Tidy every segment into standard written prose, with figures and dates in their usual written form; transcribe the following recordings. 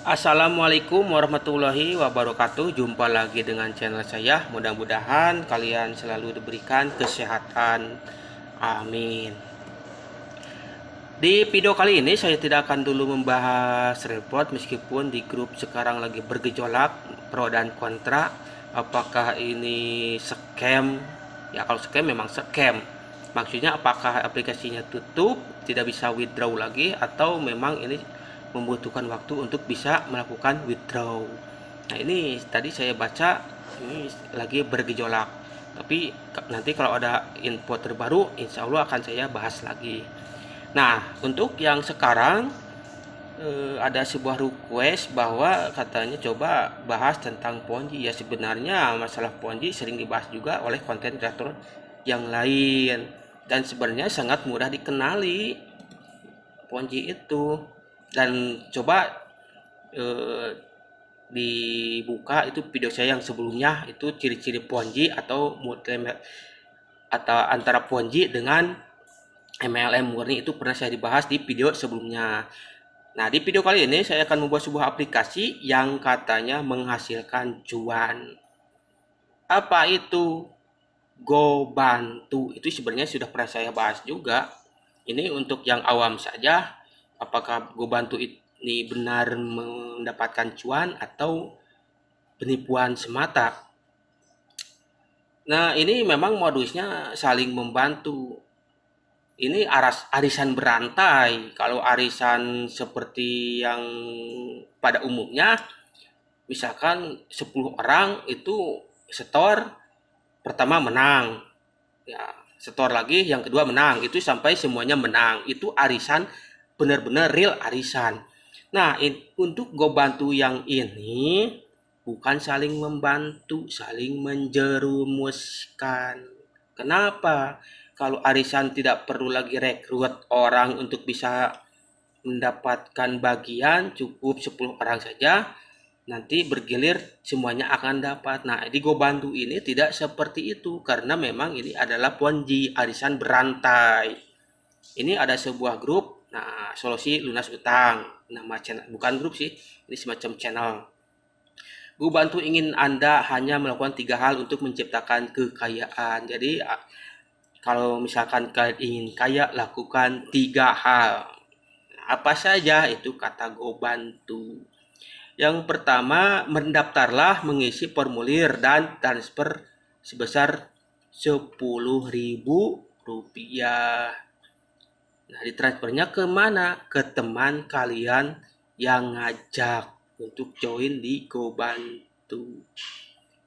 Assalamualaikum warahmatullahi wabarakatuh. Jumpa lagi dengan channel saya. Mudah-mudahan kalian selalu diberikan kesehatan. Amin. Di video kali ini saya tidak akan dulu membahas report, meskipun di grup sekarang lagi bergejolak pro dan kontra. Apakah ini scam? Ya, kalau scam memang scam. Maksudnya apakah aplikasinya tutup, tidak bisa withdraw lagi, atau memang ini membutuhkan waktu untuk bisa melakukan withdraw. Nah, ini tadi saya baca ini lagi bergejolak. Tapi nanti kalau ada info terbaru, insya Allah akan saya bahas lagi. Nah, untuk yang sekarang ada sebuah request bahwa katanya coba bahas tentang Ponzi. Ya, sebenarnya masalah Ponzi sering dibahas juga oleh konten kreator yang lain, dan sebenarnya sangat mudah dikenali Ponzi itu. Dan coba eh, dibuka itu video saya yang sebelumnya, itu ciri-ciri Ponzi atau antara Ponzi dengan MLM murni, itu pernah saya dibahas di video sebelumnya. Nah, di video kali ini saya akan membuat sebuah aplikasi yang katanya menghasilkan cuan. Apa itu GoBantu? Itu sebenarnya sudah pernah saya bahas juga. Ini untuk yang awam saja. Apakah GoBantu ini benar mendapatkan cuan atau penipuan semata? Nah, ini memang modusnya saling membantu. Ini arisan berantai. Kalau arisan seperti yang pada umumnya, misalkan 10 orang itu setor, pertama menang. Ya, setor lagi yang kedua menang. Itu sampai semuanya menang. Itu arisan, benar-benar real arisan. Nah, untuk GoBantu yang ini bukan saling membantu, saling menjerumuskan. Kenapa? Kalau arisan tidak perlu lagi rekrut orang untuk bisa mendapatkan bagian, cukup 10 orang saja, nanti bergilir semuanya akan dapat. Nah, di GoBantu ini tidak seperti itu, karena memang ini adalah Ponzi, arisan berantai. Ini ada sebuah grup, nah, solusi lunas utang, nama channel, bukan grup sih, ini semacam channel. GoBantu ingin Anda hanya melakukan 3 hal untuk menciptakan kekayaan. Jadi kalau misalkan kalian ingin kaya, lakukan 3 hal. Apa saja itu kata GoBantu? Yang pertama, mendaftarlah, mengisi formulir dan transfer sebesar Rp10.000. Nah, ditransfernya ke mana? Ke teman kalian yang ngajak untuk join di GoBantu.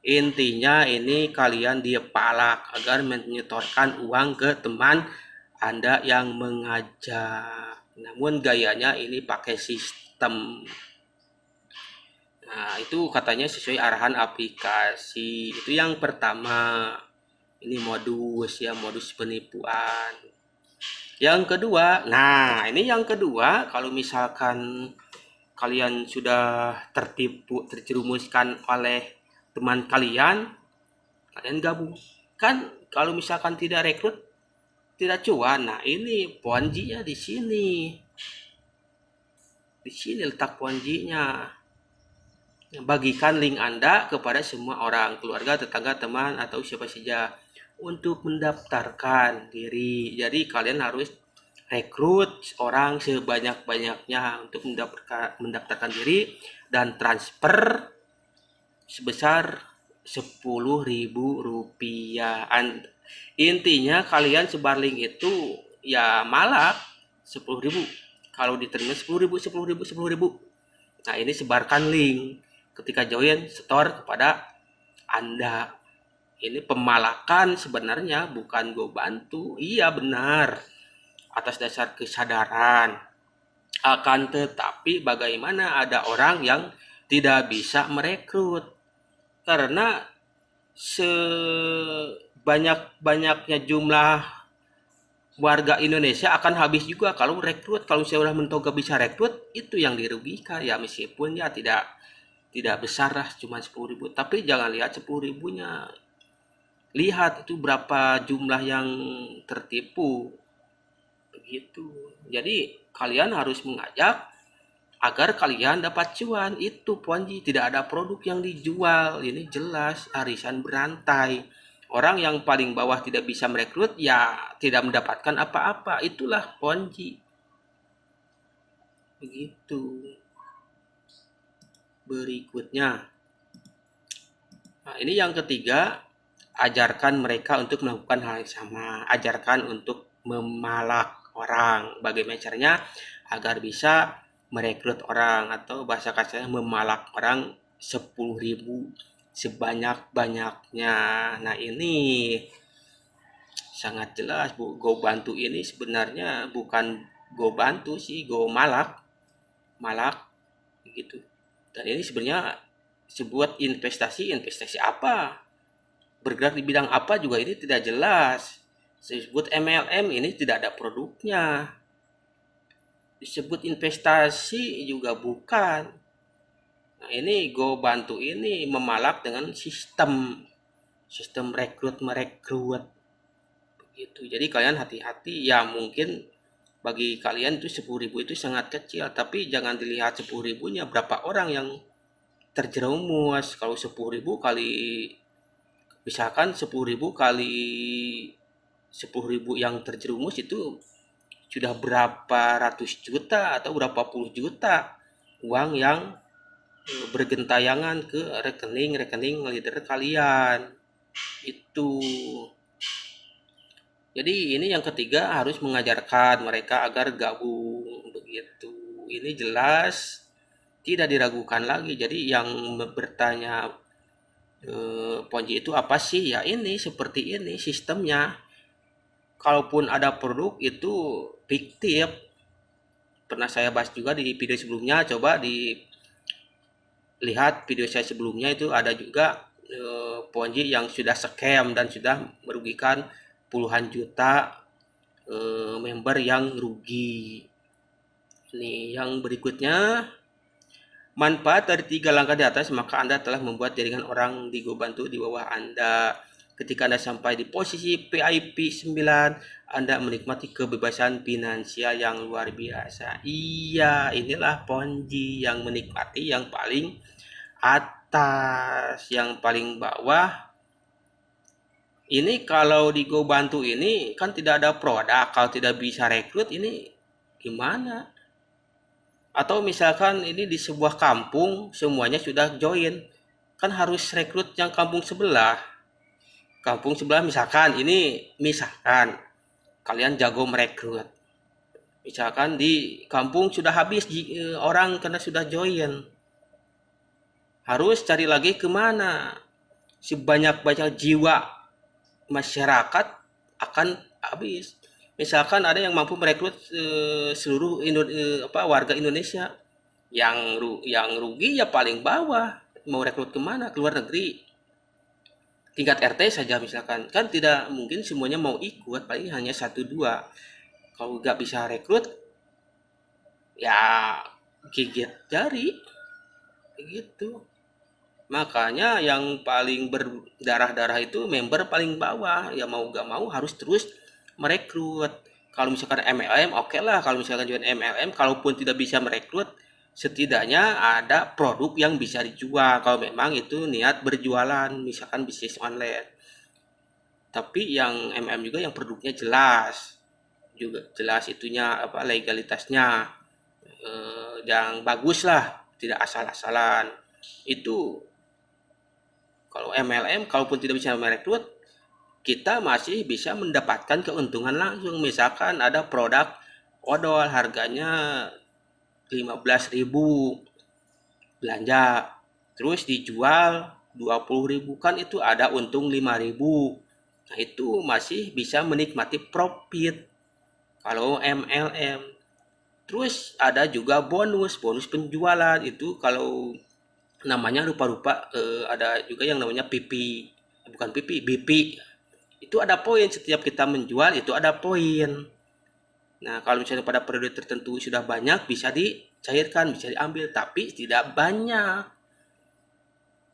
Intinya ini kalian dipalak agar menyetorkan uang ke teman Anda yang mengajak. Namun gayanya ini pakai sistem. Nah, itu katanya sesuai arahan aplikasi. Itu yang pertama. Ini modus ya, modus penipuan. Yang kedua, nah ini yang kedua, kalau misalkan kalian sudah tertipu, terjerumuskan oleh teman kalian, kalian gabung. Kan kalau misalkan tidak rekrut, tidak cuan. Nah, ini Ponzi-nya di sini. Di sini letak Ponzi-nya. Bagikan link Anda kepada semua orang, keluarga, tetangga, teman, atau siapa saja untuk mendaftarkan diri. Jadi kalian harus rekrut orang sebanyak-banyaknya untuk mendaftarkan diri dan transfer sebesar Rp10.000. Intinya kalian sebar link itu ya malak 10.000. Kalau diterima 10.000, 10.000, 10.000. Nah, ini sebarkan link. Ketika join, store kepada Anda. Ini pemalakan sebenarnya, bukan GoBantu. Iya benar, atas dasar kesadaran. Akan tetapi bagaimana ada orang yang tidak bisa merekrut? Karena sebanyak-banyaknya jumlah warga Indonesia akan habis juga kalau rekrut. Kalau saya udah mentok gak bisa rekrut, itu yang dirugikan ya, meskipun ya tidak besar lah, cuma 10.000. Tapi jangan lihat 10.000-nya, lihat itu berapa jumlah yang tertipu begitu. Jadi kalian harus mengajak agar kalian dapat cuan. Itu Ponzi, tidak ada produk yang dijual. Ini jelas arisan berantai. Orang yang paling bawah tidak bisa merekrut, ya tidak mendapatkan apa-apa. Itulah Ponzi. Begitu. Berikutnya, nah, ini yang ketiga, ajarkan mereka untuk melakukan hal yang sama. Ajarkan untuk memalak orang. Bagaimana caranya agar bisa merekrut orang, atau bahasa kasarnya memalak orang 10.000 sebanyak-banyaknya. Nah, ini sangat jelas, Bu. Go bantu ini sebenarnya bukan go bantu sih, go malak. Malak gitu. Dan ini sebenarnya sebuah investasi apa? Bergerak di bidang apa juga ini tidak jelas. Disebut MLM, ini tidak ada produknya. Disebut investasi juga bukan. Nah, ini Go Bantu ini memalak dengan sistem rekrut merekrut begitu. Jadi kalian hati-hati, ya mungkin bagi kalian itu 10.000 itu sangat kecil, tapi jangan dilihat 10.000-nya berapa orang yang terjerumus. Kalau 10.000 kali, misalkan 10.000 kali 10.000 yang terjerumus, itu sudah berapa ratus juta atau berapa puluh juta uang yang bergentayangan ke rekening leader kalian. Itu. Jadi ini yang ketiga, harus mengajarkan mereka agar gabung begitu. Ini jelas tidak diragukan lagi. Jadi yang bertanya Ponzi itu apa sih? Ya ini seperti ini sistemnya. Kalaupun ada produk itu fiktif. Pernah saya bahas juga di video sebelumnya. Coba dilihat video saya sebelumnya, itu ada juga Ponzi yang sudah scam dan sudah merugikan puluhan juta member yang rugi. Ini yang berikutnya, manfaat dari 3 langkah di atas, maka Anda telah membuat jaringan orang di GoBantu di bawah Anda. Ketika Anda sampai di posisi PIP 9, Anda menikmati kebebasan finansial yang luar biasa. Iya, inilah Ponzi yang menikmati yang paling atas, yang paling bawah. Ini kalau di GoBantu ini kan tidak ada produk, kalau tidak bisa rekrut ini gimana? Atau misalkan ini di sebuah kampung semuanya sudah join, kan harus rekrut yang kampung sebelah. Kampung sebelah misalkan kalian jago merekrut. Misalkan di kampung sudah habis orang karena sudah join. Harus cari lagi kemana? Sebanyak-banyak jiwa masyarakat akan habis. Misalkan ada yang mampu merekrut seluruh warga Indonesia, yang rugi ya paling bawah. Mau rekrut kemana? Ke luar negeri. Tingkat RT saja misalkan, kan tidak mungkin semuanya mau ikut, paling hanya 1-2. Kalau nggak bisa rekrut, ya gigit jari, begitu. Makanya yang paling berdarah-darah itu member paling bawah, ya mau gak mau harus terus merekrut. Kalau misalkan MLM, oke lah. Kalau misalkan join MLM, kalaupun tidak bisa merekrut, setidaknya ada produk yang bisa dijual. Kalau memang itu niat berjualan, misalkan bisnis online. Tapi yang MLM juga yang produknya jelas, juga jelas itunya legalitasnya, yang bagus lah, tidak asal-asalan. Itu kalau MLM, kalaupun tidak bisa merekrut, kita masih bisa mendapatkan keuntungan langsung. Misalkan ada produk odol harganya 15.000, belanja terus dijual 20.000, kan itu ada untung 5.000. Nah, itu masih bisa menikmati profit kalau MLM. Terus ada juga bonus penjualan, itu kalau namanya rupa-rupa, ada juga yang namanya PP, bukan PP, BP. Itu ada poin, setiap kita menjual itu ada poin. Nah, kalau misalnya pada periode tertentu sudah banyak, bisa dicairkan, bisa diambil, tapi tidak banyak.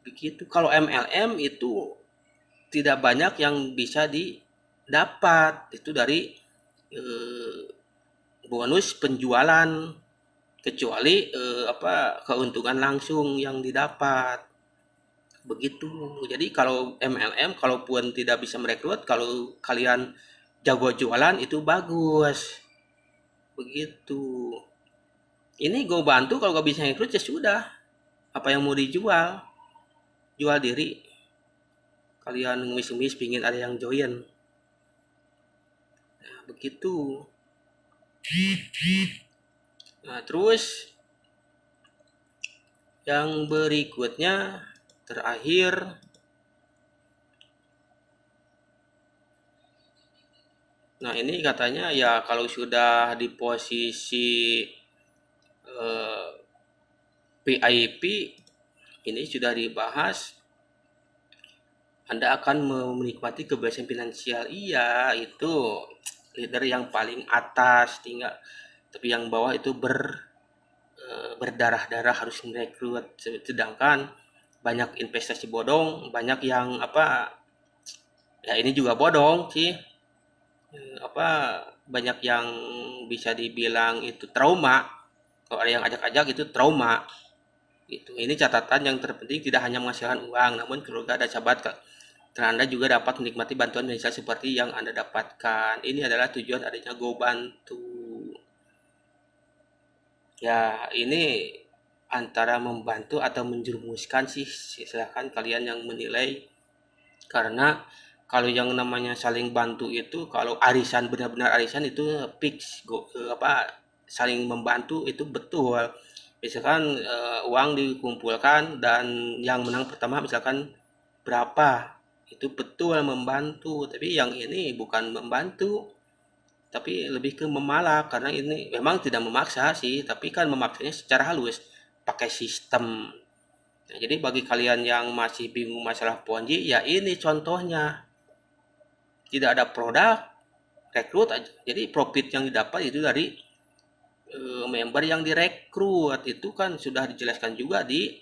Begitu. Kalau MLM itu tidak banyak yang bisa didapat, itu dari bonus penjualan. kecuali keuntungan langsung yang didapat begitu. Jadi kalau MLM kalaupun tidak bisa merekrut, kalau kalian jago jualan itu bagus begitu. Ini gue bantu, kalau gak bisa rekrut ya sudah, apa yang mau dijual, jual diri. Kalian ngemis-ngemis pingin ada yang join, nah, begitu. Nah terus yang berikutnya terakhir, nah ini katanya ya kalau sudah di posisi PIP ini sudah dibahas, Anda akan menikmati kebebasan finansial. Iya, itu leader yang paling atas tinggal, tapi yang bawah itu berdarah-darah harus merekrut. Sedangkan banyak investasi bodong, banyak yang ya ini juga bodong sih. Banyak yang bisa dibilang itu trauma. Kalau ada yang ajak-ajak itu trauma. Itu. Ini catatan yang terpenting, tidak hanya menghasilkan uang, namun keluarga dan sahabat dan Anda juga dapat menikmati bantuan finansial seperti yang Anda dapatkan. Ini adalah tujuan adanya GoBantu. Ya, ini antara membantu atau menjerumuskan sih, silahkan kalian yang menilai. Karena kalau yang namanya saling bantu itu, kalau arisan benar-benar arisan itu fix, saling membantu itu betul. Misalkan uang dikumpulkan dan yang menang pertama misalkan berapa, itu betul membantu. Tapi yang ini bukan membantu, tapi lebih ke memalak, karena ini memang tidak memaksa sih, tapi kan memaksanya secara halus pakai sistem. Nah, jadi bagi kalian yang masih bingung masalah Ponzi, ya ini contohnya. Tidak ada produk, rekrut aja. Jadi profit yang didapat itu dari member yang direkrut. Itu kan sudah dijelaskan juga di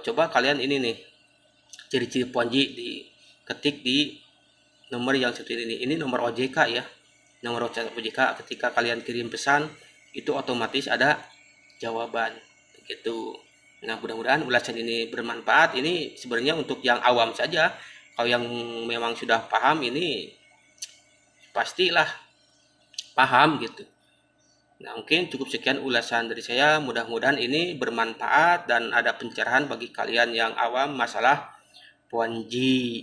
coba kalian ini nih, ciri-ciri Ponzi diketik di nomor yang seperti ini. Ini nomor OJK ya. Nomor OJK, ketika kalian kirim pesan itu otomatis ada jawaban begitu. Nah, mudah-mudahan ulasan ini bermanfaat. Ini sebenarnya untuk yang awam saja. Kalau yang memang sudah paham ini pastilah paham gitu. Nah, mungkin cukup sekian ulasan dari saya. Mudah-mudahan ini bermanfaat dan ada pencerahan bagi kalian yang awam masalah Ponzi.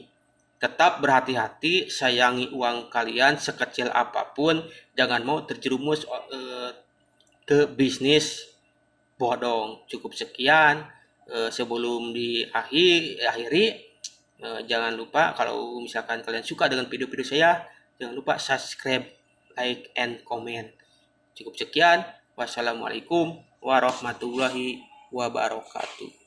Tetap berhati-hati, sayangi uang kalian sekecil apapun. Jangan mau terjerumus ke bisnis bodong. Cukup sekian. Sebelum diakhiri, jangan lupa kalau misalkan kalian suka dengan video-video saya, jangan lupa subscribe, like, and comment. Cukup sekian. Wassalamualaikum warahmatullahi wabarakatuh.